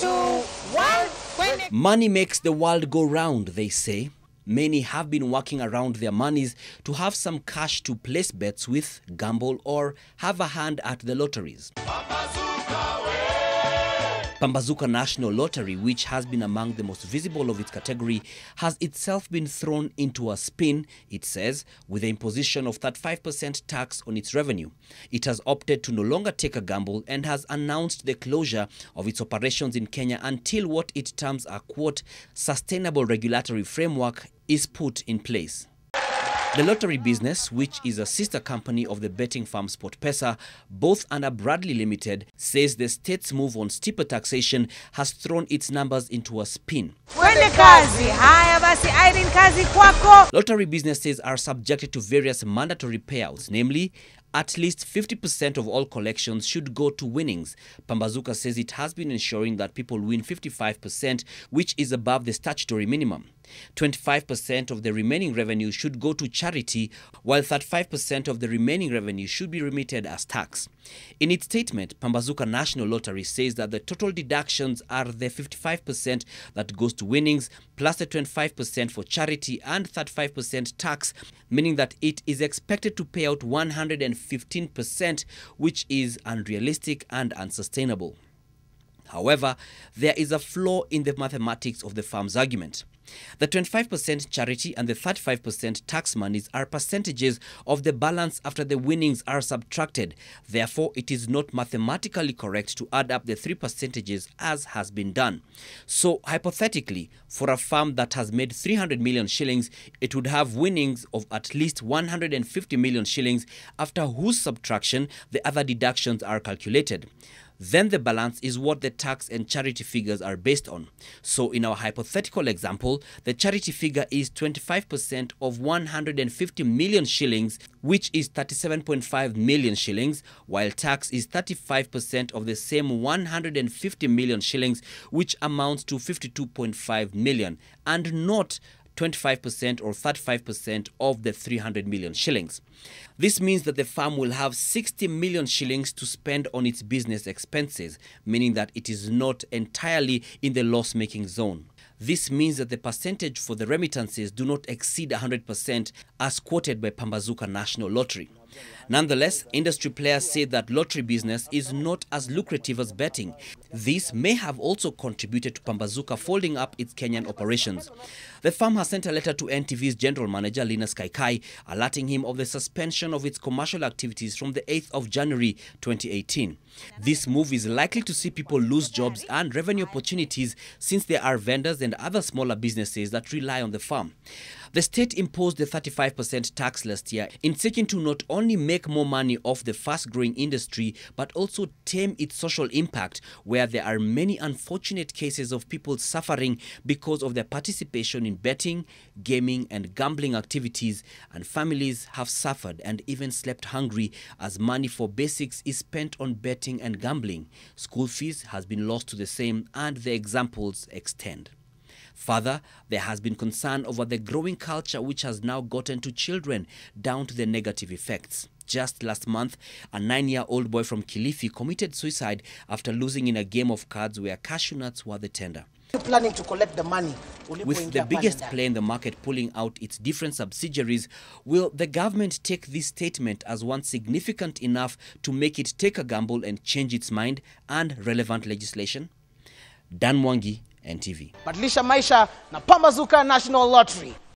1. Money makes the world go round, they say. Many have been working around their monies to have some cash to place bets with, gamble, or have a hand at the lotteries. Pambazuka National Lottery, which has been among the most visible of its category, has itself been thrown into a spin, it says, with the imposition of 35% tax on its revenue. It has opted to no longer take a gamble and has announced the closure of its operations in Kenya until what it terms a, quote, sustainable regulatory framework is put in place. The lottery business, which is a sister company of the betting firm SportPesa, both under Bradley Limited, says the state's move on steeper taxation has thrown its numbers into a spin. Lottery businesses are subjected to various mandatory payouts, namely, at least 50% of all collections should go to winnings. Pambazuka says it has been ensuring that people win 55%, which is above the statutory minimum. 25% of the remaining revenue should go to charity, while 35% of the remaining revenue should be remitted as tax. In its statement, Pambazuka National Lottery says that the total deductions are the 55% that goes to winnings, plus the 25% for charity and 35% tax, meaning that it is expected to pay out 115%, which is unrealistic and unsustainable. However, there is a flaw in the mathematics of the firm's argument. The 25% charity and the 35% tax monies are percentages of the balance after the winnings are subtracted. Therefore, it is not mathematically correct to add up the 3 percentages as has been done. So, hypothetically, for a firm that has made 300 million shillings, it would have winnings of at least 150 million shillings, after whose subtraction the other deductions are calculated. Then the balance is what the tax and charity figures are based on. So in our hypothetical example, the charity figure is 25% of 150 million shillings, which is 37.5 million shillings, while tax is 35% of the same 150 million shillings, which amounts to 52.5 million, and not 25% or 35% of the 300 million shillings. This means that the firm will have 60 million shillings to spend on its business expenses, meaning that it is not entirely in the loss-making zone. This means that the percentage for the remittances do not exceed 100% as quoted by Pambazuka National Lottery. Nonetheless, industry players say that lottery business is not as lucrative as betting. This may have also contributed to Pambazuka folding up its Kenyan operations. The firm has sent a letter to NTV's general manager, Linus Kaikai, alerting him of the suspension of its commercial activities from the 8th of January 2018. This move is likely to see people lose jobs and revenue opportunities, since there are vendors and other smaller businesses that rely on the firm. The state imposed the 35% tax last year in seeking to not only make more money off the fast-growing industry, but also tame its social impact, where there are many unfortunate cases of people suffering because of their participation in betting, gaming and gambling activities, and families have suffered and even slept hungry as money for basics is spent on betting and gambling. School fees has been lost to the same, and the examples extend. Further, there has been concern over the growing culture which has now gotten to children, down to the negative effects. Just last month, a 9-year-old boy from Kilifi committed suicide after losing in a game of cards where cashew nuts were the tender. Planning to collect the money. With the biggest player in the market pulling out its different subsidiaries, will the government take this statement as one significant enough to make it take a gamble and change its mind and relevant legislation? Dann Mwangi, NTV. Badilisha maisha na Pambazuka National Lottery.